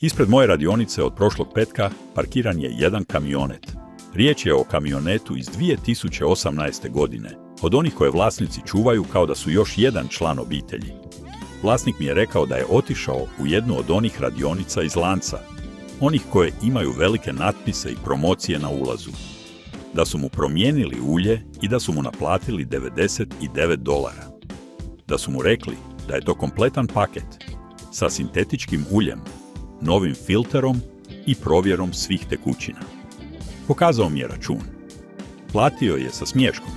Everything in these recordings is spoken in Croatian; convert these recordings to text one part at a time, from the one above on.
Ispred moje radionice od prošlog petka parkiran je jedan kamionet. Riječ je o kamionetu iz 2018. godine, od onih koje vlasnici čuvaju kao da su još jedan član obitelji. Vlasnik mi je rekao da je otišao u jednu od onih radionica iz lanca, onih koje imaju velike natpise i promocije na ulazu. Da su mu promijenili ulje i da su mu naplatili $99. Da su mu rekli da je to kompletan paket sa sintetičkim uljem, novim filterom i provjerom svih tekućina. Pokazao mi je račun. Platio je sa smiješkom,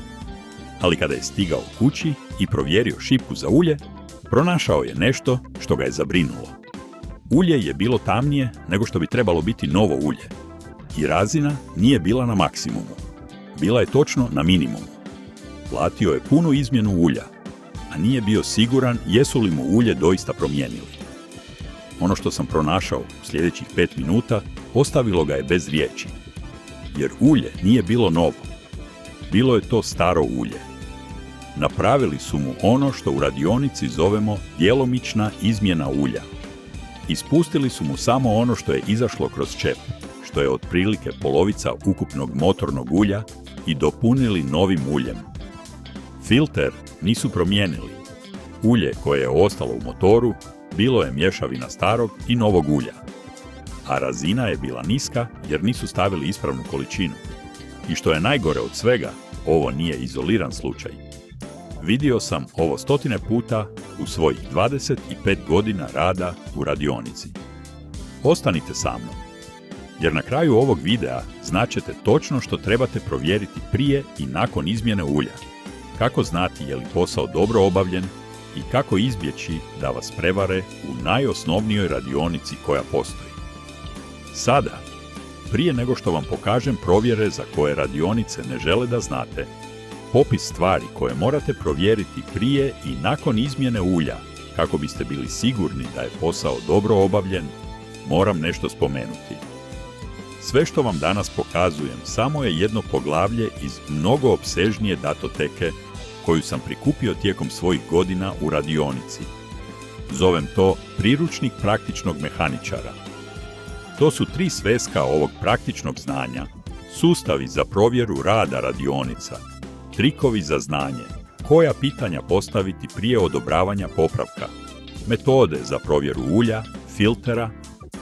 ali kada je stigao kući i provjerio šipku za ulje, pronašao je nešto što ga je zabrinulo. Ulje je bilo tamnije nego što bi trebalo biti novo ulje i razina nije bila na maksimumu. Bila je točno na minimumu. Platio je punu izmjenu ulja, a nije bio siguran jesu li mu ulje doista promijenili. Ono što sam pronašao u sljedećih 5 minuta ostavilo ga je bez riječi, jer ulje nije bilo novo. Bilo je to staro ulje. Napravili su mu ono što u radionici zovemo djelomična izmjena ulja. Ispustili su mu samo ono što je izašlo kroz čep, što je otprilike polovica ukupnog motornog ulja, i dopunili novim uljem. Filter nisu promijenili. Ulje koje je ostalo u motoru bilo je mješavina starog i novog ulja, a razina je bila niska jer nisu stavili ispravnu količinu. I što je najgore od svega, ovo nije izoliran slučaj. Vidio sam ovo stotine puta u svojih 25 godina rada u radionici. Ostanite sa mnom, jer na kraju ovog videa znaćete točno što trebate provjeriti prije i nakon izmjene ulja, kako znati je li posao dobro obavljen i kako izbjeći da vas prevare u najosnovnijoj radionici koja postoji. Sada, prije nego što vam pokažem provjere za koje radionice ne žele da znate, popis stvari koje morate provjeriti prije i nakon izmjene ulja, kako biste bili sigurni da je posao dobro obavljen, moram nešto spomenuti. Sve što vam danas pokazujem samo je jedno poglavlje iz mnogo opsežnije datoteke koju sam prikupio tijekom svojih godina u radionici. Zovem to priručnik praktičnog mehaničara. To su 3 sveska ovog praktičnog znanja, sustavi za provjeru rada radionica, trikovi za znanje, koja pitanja postaviti prije odobravanja popravka, metode za provjeru ulja, filtera,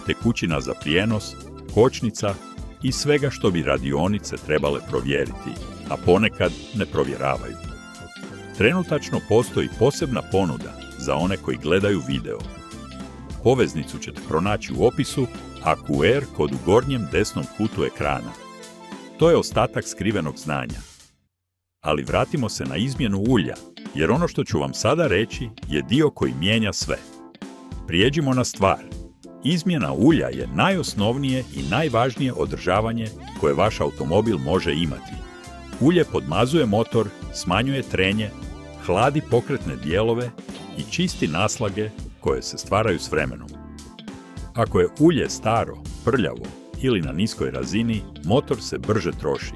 tekućina za prijenos, kočnica i svega što bi radionice trebale provjeriti, a ponekad ne provjeravaju. Trenutačno postoji posebna ponuda za one koji gledaju video. Poveznicu ćete pronaći u opisu, a QR kod u gornjem desnom kutu ekrana. To je ostatak skrivenog znanja. Ali vratimo se na izmjenu ulja, jer ono što ću vam sada reći je dio koji mijenja sve. Prijeđimo na stvar. Izmjena ulja je najosnovnije i najvažnije održavanje koje vaš automobil može imati. Ulje podmazuje motor, smanjuje trenje, hladi pokretne dijelove i čisti naslage koje se stvaraju s vremenom. Ako je ulje staro, prljavo ili na niskoj razini, motor se brže troši.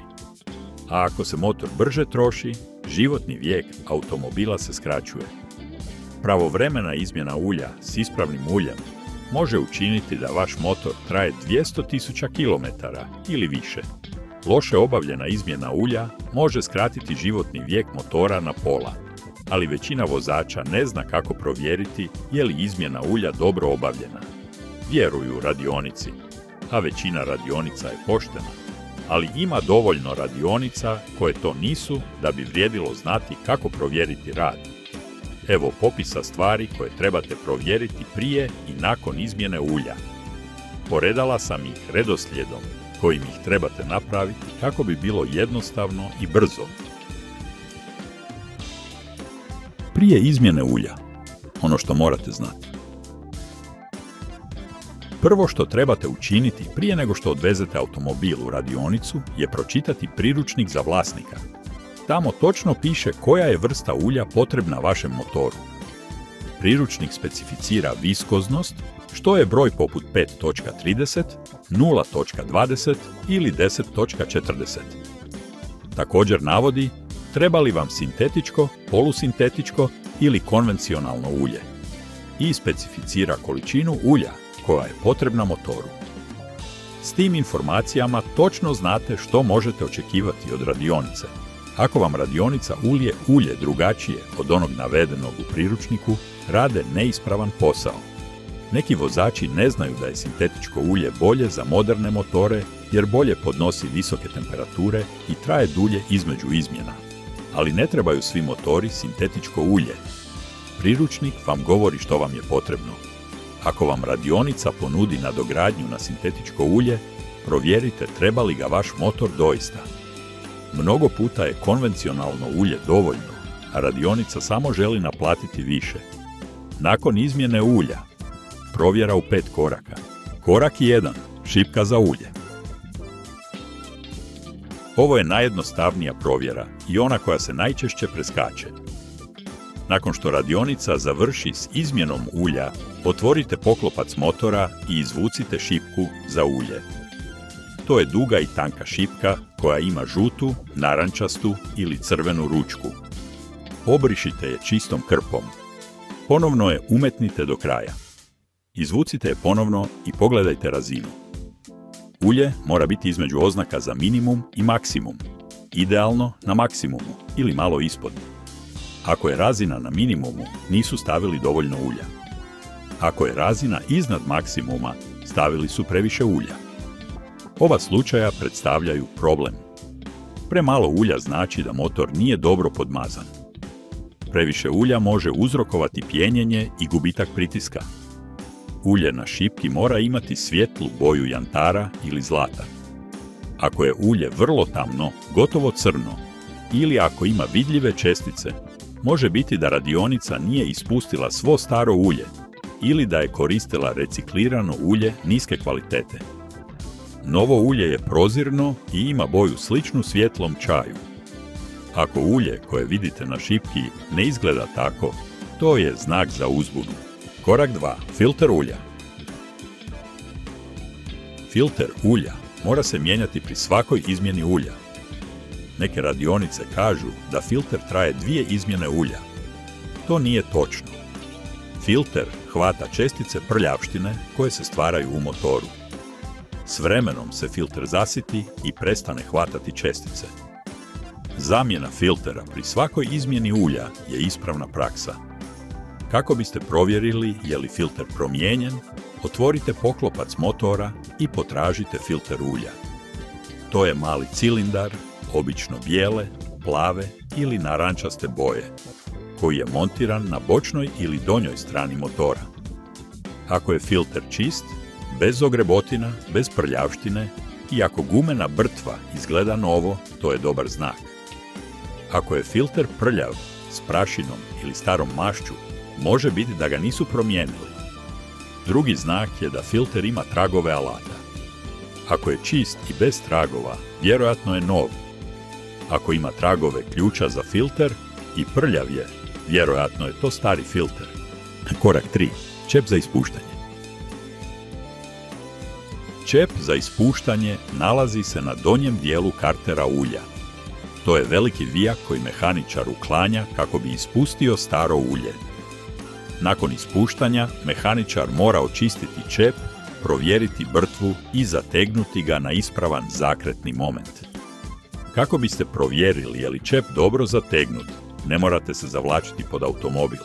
A ako se motor brže troši, životni vijek automobila se skraćuje. Pravovremena izmjena ulja s ispravnim uljem može učiniti da vaš motor traje 200.000 km ili više. Loše obavljena izmjena ulja može skratiti životni vijek motora na pola, ali većina vozača ne zna kako provjeriti je li izmjena ulja dobro obavljena. Vjeruju radionici, a većina radionica je poštena, ali ima dovoljno radionica koje to nisu da bi vrijedilo znati kako provjeriti rad. Evo popisa stvari koje trebate provjeriti prije i nakon izmjene ulja. Poredala sam ih redoslijedom kojim ih trebate napraviti kako bi bilo jednostavno i brzo. Prije izmjene ulja, ono što morate znati. Prvo što trebate učiniti prije nego što odvezete automobil u radionicu je pročitati priručnik za vlasnika. Tamo točno piše koja je vrsta ulja potrebna vašem motoru. Priručnik specificira viskoznost, što je broj poput 5.30, 0.20 ili 10.40. Također navodi treba li vam sintetičko, polusintetičko ili konvencionalno ulje. I specificira količinu ulja koja je potrebna motoru. S tim informacijama točno znate što možete očekivati od radionice. Ako vam radionica ulije ulje drugačije od onog navedenog u priručniku, rade neispravan posao. Neki vozači ne znaju da je sintetičko ulje bolje za moderne motore jer bolje podnosi visoke temperature i traje dulje između izmjena. Ali ne trebaju svi motori sintetičko ulje. Priručnik vam govori što vam je potrebno. Ako vam radionica ponudi nadogradnju na sintetičko ulje, provjerite treba li ga vaš motor doista. Mnogo puta je konvencionalno ulje dovoljno, a radionica samo želi naplatiti više. Nakon izmjene ulja, provjera u 5 koraka. Korak 1. Šipka za ulje. Ovo je najjednostavnija provjera i ona koja se najčešće preskače. Nakon što radionica završi s izmjenom ulja, otvorite poklopac motora i izvucite šipku za ulje. To je duga i tanka šipka koja ima žutu, narančastu ili crvenu ručku. Obrišite je čistom krpom. Ponovno je umetnite do kraja. Izvucite je ponovno i pogledajte razinu. Ulje mora biti između oznaka za minimum i maksimum. Idealno na maksimumu ili malo ispod. Ako je razina na minimumu, nisu stavili dovoljno ulja. Ako je razina iznad maksimuma, stavili su previše ulja. Oba slučaja predstavljaju problem. Premalo ulja znači da motor nije dobro podmazan. Previše ulja može uzrokovati pjenjenje i gubitak pritiska. Ulje na šipki mora imati svjetlu boju jantara ili zlata. Ako je ulje vrlo tamno, gotovo crno, ili ako ima vidljive čestice, može biti da radionica nije ispustila svo staro ulje ili da je koristila reciklirano ulje niske kvalitete. Novo ulje je prozirno i ima boju sličnu svjetlom čaju. Ako ulje koje vidite na šipki ne izgleda tako, to je znak za uzbunu. Korak 2. Filter ulja. Filter ulja mora se mijenjati pri svakoj izmjeni ulja. Neke radionice kažu da filter traje 2 izmjene ulja. To nije točno. Filter hvata čestice prljavštine koje se stvaraju u motoru. S vremenom se filter zasiti i prestane hvatati čestice. Zamjena filtera pri svakoj izmjeni ulja je ispravna praksa. Kako biste provjerili je li filter promijenjen, otvorite poklopac motora i potražite filter ulja. To je mali cilindar, obično bijele, plave ili narančaste boje, koji je montiran na bočnoj ili donjoj strani motora. Ako je filter čist, bez ogrebotina, bez prljavštine i ako gumena brtva izgleda novo, to je dobar znak. Ako je filter prljav, s prašinom ili starom mašću, može biti da ga nisu promijenili. Drugi znak je da filter ima tragove alata. Ako je čist i bez tragova, vjerojatno je nov. Ako ima tragove ključa za filter i prljav je, vjerojatno je to stari filter. Korak 3. Čep za ispuštanje. Čep za ispuštanje nalazi se na donjem dijelu kartera ulja. To je veliki vijak koji mehaničar uklanja kako bi ispustio staro ulje. Nakon ispuštanja, mehaničar mora očistiti čep, provjeriti brtvu i zategnuti ga na ispravan zakretni moment. Kako biste provjerili je li čep dobro zategnut, ne morate se zavlačiti pod automobil.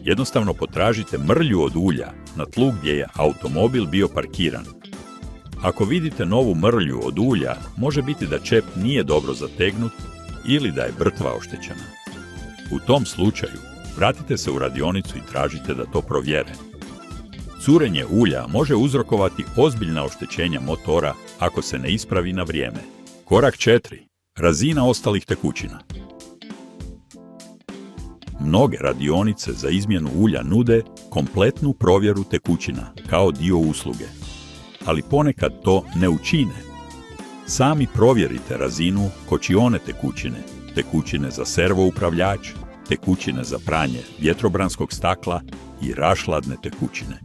Jednostavno potražite mrlju od ulja na tlu gdje je automobil bio parkiran. Ako vidite novu mrlju od ulja, može biti da čep nije dobro zategnut ili da je brtva oštećena. U tom slučaju, vratite se u radionicu i tražite da to provjere. Curenje ulja može uzrokovati ozbiljna oštećenja motora ako se ne ispravi na vrijeme. Korak 4. Razina ostalih tekućina. Mnoge radionice za izmjenu ulja nude kompletnu provjeru tekućina kao dio usluge, ali ponekad to ne učine. Sami provjerite razinu kočione tekućine, tekućine za servo upravljač, tekućine za pranje vjetrobranskog stakla i rašladne tekućine.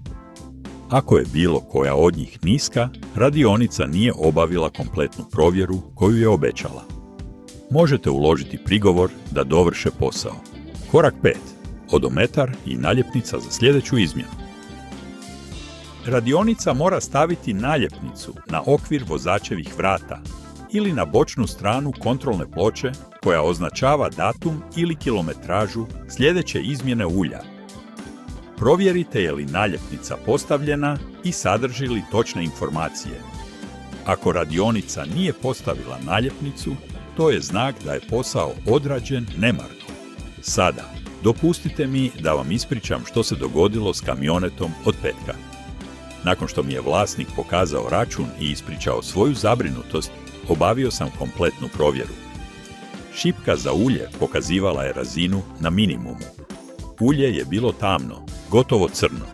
Ako je bilo koja od njih niska, radionica nije obavila kompletnu provjeru koju je obećala. Možete uložiti prigovor da dovrše posao. Korak 5. Odometar i naljepnica za sljedeću izmjenu. Radionica mora staviti naljepnicu na okvir vozačevih vrata ili na bočnu stranu kontrolne ploče koja označava datum ili kilometražu sljedeće izmjene ulja. Provjerite je li naljepnica postavljena i sadrži li točne informacije. Ako radionica nije postavila naljepnicu, to je znak da je posao odrađen nemarno. Sada, dopustite mi da vam ispričam što se dogodilo s kamionetom od petka. Nakon što mi je vlasnik pokazao račun i ispričao svoju zabrinutost, obavio sam kompletnu provjeru. Šipka za ulje pokazivala je razinu na minimumu. Ulje je bilo tamno, gotovo crno.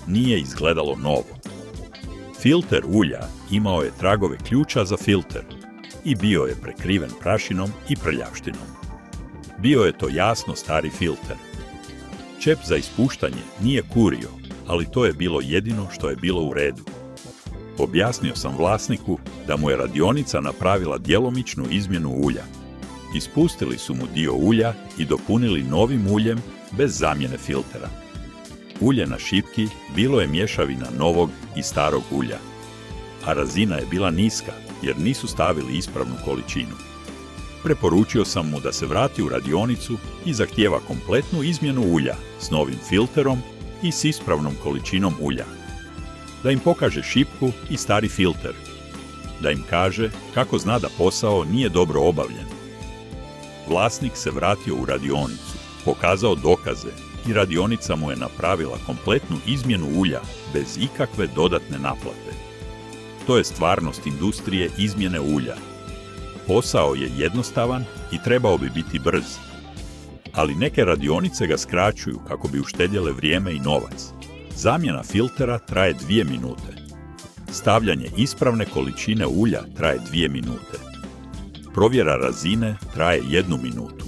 Nije izgledalo novo. Filter ulja imao je tragove ključa za filter i bio je prekriven prašinom i prljavštinom. Bio je to jasno stari filter. Čep za ispuštanje nije kurio, ali to je bilo jedino što je bilo u redu. Objasnio sam vlasniku da mu je radionica napravila djelomičnu izmjenu ulja. Ispustili su mu dio ulja i dopunili novim uljem bez zamjene filtera. Ulje na šipki bilo je mješavina novog i starog ulja, a razina je bila niska jer nisu stavili ispravnu količinu. Preporučio sam mu da se vrati u radionicu i zahtijeva kompletnu izmjenu ulja s novim filterom i s ispravnom količinom ulja. Da im pokaže šipku i stari filter. Da im kaže kako zna da posao nije dobro obavljen. Vlasnik se vratio u radionicu, pokazao dokaze i radionica mu je napravila kompletnu izmjenu ulja bez ikakve dodatne naplate. To je stvarnost industrije izmjene ulja. Posao je jednostavan i trebao bi biti brz. Ali neke radionice ga skraćuju kako bi uštedjele vrijeme i novac. Zamjena filtera traje 2 minute. Stavljanje ispravne količine ulja traje 2 minute. Provjera razine traje 1 minutu.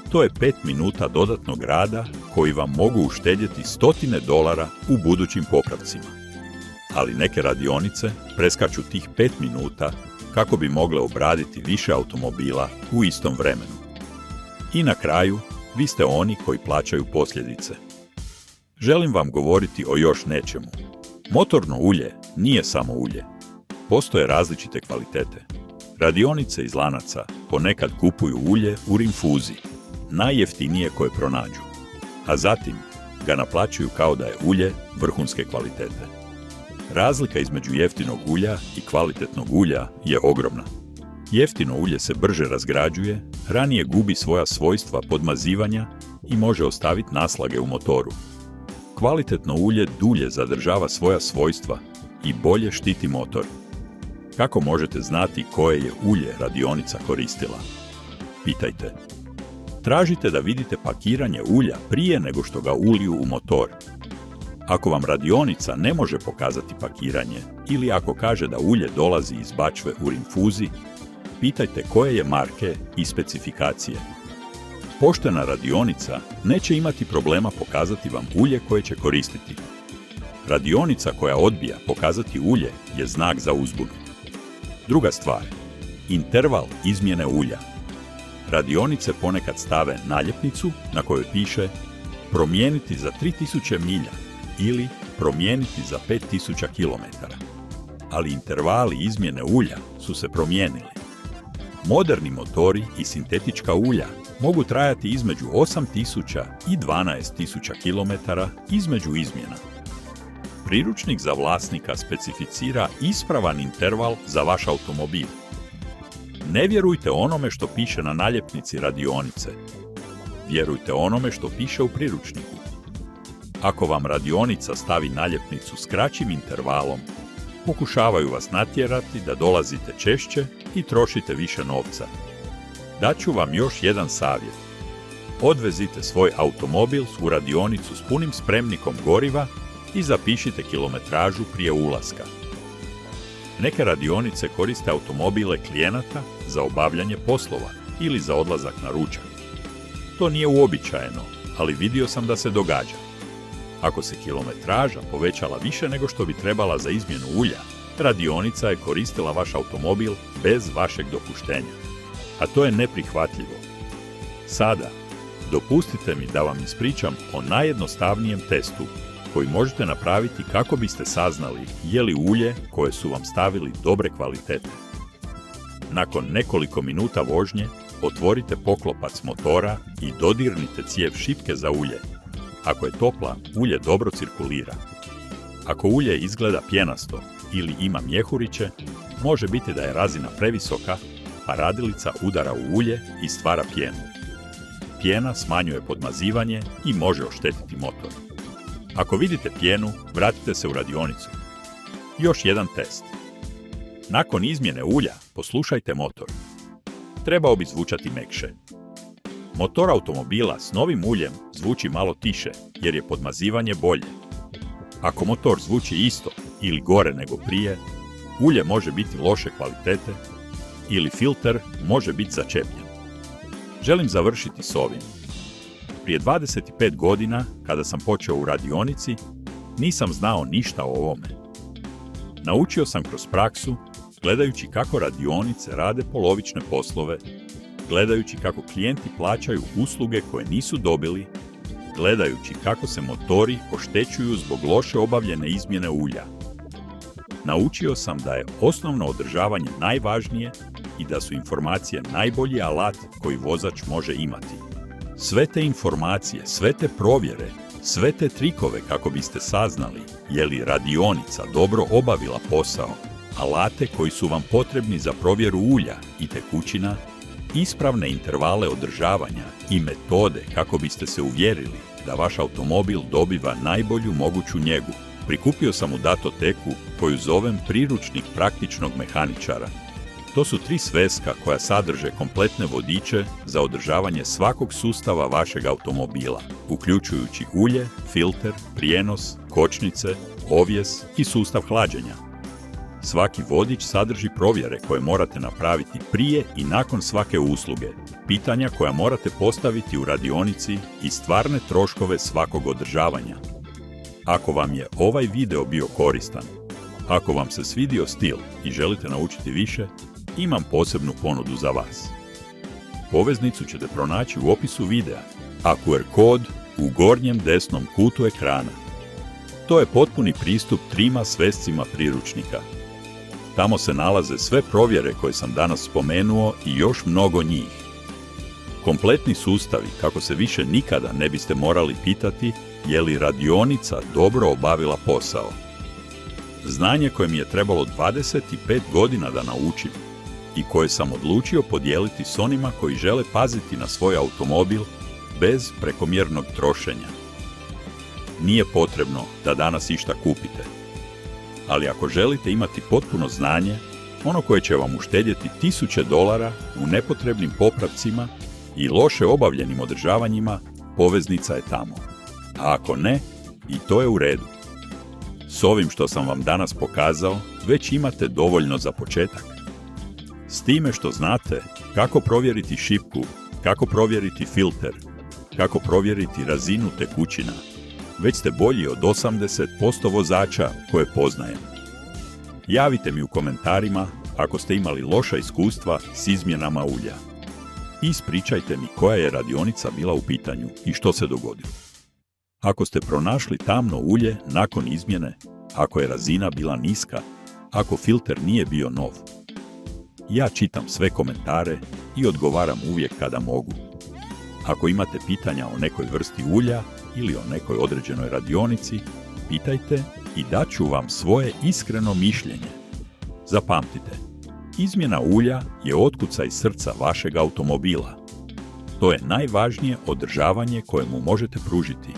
To je 5 minuta dodatnog rada koji vam mogu uštedjeti $100 u budućim popravcima. Ali neke radionice preskaču tih 5 minuta kako bi mogle obraditi više automobila u istom vremenu. I na kraju, vi ste oni koji plaćaju posljedice. Želim vam govoriti o još nečemu. Motorno ulje nije samo ulje. Postoje različite kvalitete. Radionice iz lanaca ponekad kupuju ulje u rinfuzi, najjeftinije koje pronađu, a zatim ga naplaćuju kao da je ulje vrhunske kvalitete. Razlika između jeftinog ulja i kvalitetnog ulja je ogromna. Jeftino ulje se brže razgrađuje, ranije gubi svoja svojstva podmazivanja i može ostaviti naslage u motoru. Kvalitetno ulje dulje zadržava svoja svojstva i bolje štiti motor. Kako možete znati koje je ulje radionica koristila? Pitajte. Tražite da vidite pakiranje ulja prije nego što ga uliju u motor. Ako vam radionica ne može pokazati pakiranje ili ako kaže da ulje dolazi iz bačve u rinfuzi, pitajte koje je marke i specifikacije. Poštena radionica neće imati problema pokazati vam ulje koje će koristiti. Radionica koja odbija pokazati ulje je znak za uzbunu. Druga stvar, interval izmjene ulja. Radionice ponekad stave naljepnicu na kojoj piše promijeniti za 3000 milja ili promijeniti za 5000 km. Ali intervali izmjene ulja su se promijenili. Moderni motori i sintetička ulja mogu trajati između 8000 i 12000 km između izmjena. Priručnik za vlasnika specificira ispravan interval za vaš automobil. Ne vjerujte onome što piše na naljepnici radionice. Vjerujte onome što piše u priručniku. Ako vam radionica stavi naljepnicu s kraćim intervalom, pokušavaju vas natjerati da dolazite češće i trošite više novca. Daću vam još jedan savjet. Odvezite svoj automobil u radionicu s punim spremnikom goriva i zapišite kilometražu prije ulaska. Neke radionice koriste automobile klijenata za obavljanje poslova ili za odlazak na ručak. To nije uobičajeno, ali vidio sam da se događa. Ako se kilometraža povećala više nego što bi trebala za izmjenu ulja, radionica je koristila vaš automobil bez vašeg dopuštenja. A to je neprihvatljivo. Sada, dopustite mi da vam ispričam o najjednostavnijem testu koji možete napraviti kako biste saznali je li ulje koje su vam stavili dobre kvalitete. Nakon nekoliko minuta vožnje, otvorite poklopac motora i dodirnite cijev šipke za ulje. Ako je topla, ulje dobro cirkulira. Ako ulje izgleda pjenasto ili ima mjehuriće, može biti da je razina previsoka, pa radilica udara u ulje i stvara pjenu. Pjena smanjuje podmazivanje i može oštetiti motor. Ako vidite pjenu, vratite se u radionicu. Još jedan test. Nakon izmjene ulja, poslušajte motor. Trebao bi zvučati mekše. Motor automobila s novim uljem zvuči malo tiše, jer je podmazivanje bolje. Ako motor zvuči isto ili gore nego prije, ulje može biti loše kvalitete ili filter može biti začepljen. Želim završiti s ovim. Prije 25 godina, kada sam počeo u radionici, nisam znao ništa o ovome. Naučio sam kroz praksu, gledajući kako radionice rade polovične poslove, gledajući kako klijenti plaćaju usluge koje nisu dobili, gledajući kako se motori oštećuju zbog loše obavljene izmjene ulja. Naučio sam da je osnovno održavanje najvažnije i da su informacije najbolji alat koji vozač može imati. Sve te informacije, sve te provjere, sve te trikove kako biste saznali je li radionica dobro obavila posao, alate koji su vam potrebni za provjeru ulja i tekućina, ispravne intervale održavanja i metode kako biste se uvjerili da vaš automobil dobiva najbolju moguću njegu. Prikupio sam u datoteku koju zovem priručnik praktičnog mehaničara. To su 3 sveska koja sadrže kompletne vodiče za održavanje svakog sustava vašeg automobila, uključujući ulje, filter, prijenos, kočnice, ovjes i sustav hlađenja. Svaki vodič sadrži provjere koje morate napraviti prije i nakon svake usluge, pitanja koja morate postaviti u radionici i stvarne troškove svakog održavanja. Ako vam je ovaj video bio koristan, ako vam se svidio stil i želite naučiti više, imam posebnu ponudu za vas. Poveznicu ćete pronaći u opisu videa, a QR kod u gornjem desnom kutu ekrana. To je potpuni pristup 3 svescima priručnika. Tamo se nalaze sve provjere koje sam danas spomenuo i još mnogo njih. Kompletni sustavi kako se više nikada ne biste morali pitati je li radionica dobro obavila posao. Znanje koje mi je trebalo 25 godina da naučim i koje sam odlučio podijeliti s onima koji žele paziti na svoj automobil bez prekomjernog trošenja. Nije potrebno da danas išta kupite, ali ako želite imati potpuno znanje, ono koje će vam uštedjeti $1000 u nepotrebnim popravcima i loše obavljenim održavanjima, poveznica je tamo. A ako ne, i to je u redu. S ovim što sam vam danas pokazao, već imate dovoljno za početak. S time što znate kako provjeriti šipku, kako provjeriti filter, kako provjeriti razinu tekućina, već ste bolji od 80% vozača koje poznajem. Javite mi u komentarima ako ste imali loša iskustva s izmjenama ulja. Ispričajte mi koja je radionica bila u pitanju i što se dogodilo. Ako ste pronašli tamno ulje nakon izmjene, ako je razina bila niska, ako filter nije bio nov. Ja čitam sve komentare i odgovaram uvijek kada mogu. Ako imate pitanja o nekoj vrsti ulja ili o nekoj određenoj radionici, pitajte i daću vam svoje iskreno mišljenje. Zapamtite, izmjena ulja je otkucaj srca vašeg automobila. To je najvažnije održavanje koje mu možete pružiti.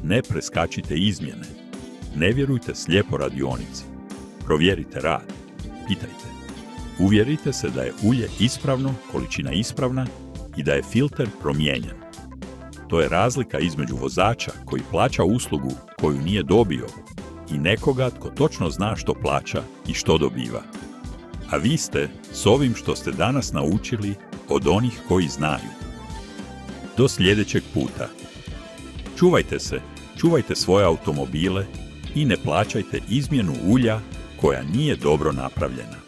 Ne preskačite izmjene. Ne vjerujte slijepo radionici. Provjerite rad. Pitajte. Uvjerite se da je ulje ispravno, količina ispravna i da je filter promijenjen. To je razlika između vozača koji plaća uslugu koju nije dobio i nekoga tko točno zna što plaća i što dobiva. A vi ste, s ovim što ste danas naučili, od onih koji znaju. Do sljedećeg puta. Čuvajte se, čuvajte svoje automobile i ne plaćajte izmjenu ulja koja nije dobro napravljena.